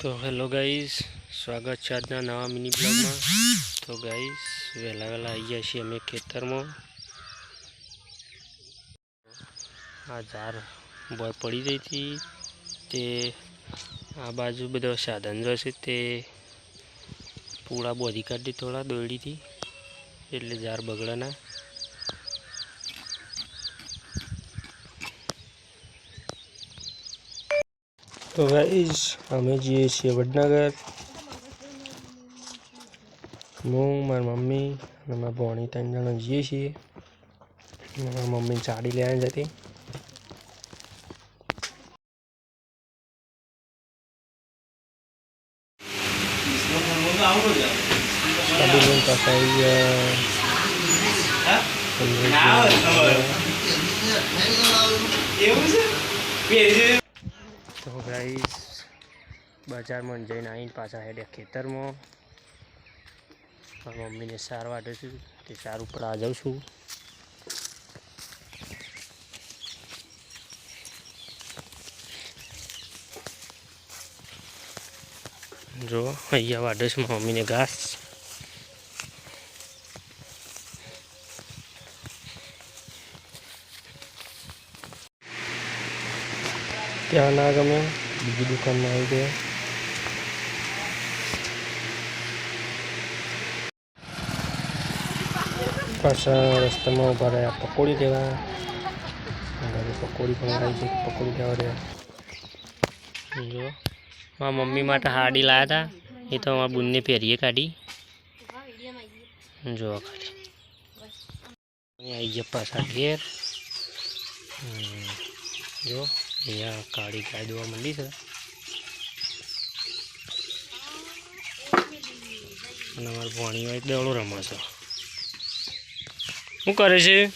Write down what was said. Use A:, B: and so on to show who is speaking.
A: तो hello guys, स्वागत है आज नवा मिनी ब्लॉग में। तो गाइस वेला वेला आई गया छे अमे खेतर में। आ जार बॉय पड़ी गई थी ते आ बाजू बधा साधन रहे ते पूरा बोधी काढ़ दी थोड़ा दौड़ी थी एटले जार बगड़ा ना। तो गाइस अमे जीए छे वडनगर। हूँ मार मम्मी मार भोणी 3 जणा जीए छे। मार मम्मी साड़ी ले आई जती। साड़ी लेने पास आई तो गाइस बाजार में जैन आई पासा हेडे खेतर में। मम्मी ने सार वाटे छे सार पर आ जाऊँ छू। जो अहिया वाटे छे मम्मी ने घास। क्या ना गमे बीजी दुकान में आई गया। पासा रस्ता में उभा रहा पकोड़ी लेवा। पकोड़ी मंगाई थी, पकोड़ी लेवा रहा। जो मार मम्मी माटे हाड़ी लाया था ये तो हमारे बुन ने पहरी काढ़ी। जो खाली आई गया पासा घेर। जो अँ काढ़ी गाय दवा मंडी है। भणी दड़ो रमे छे। शू करे छे?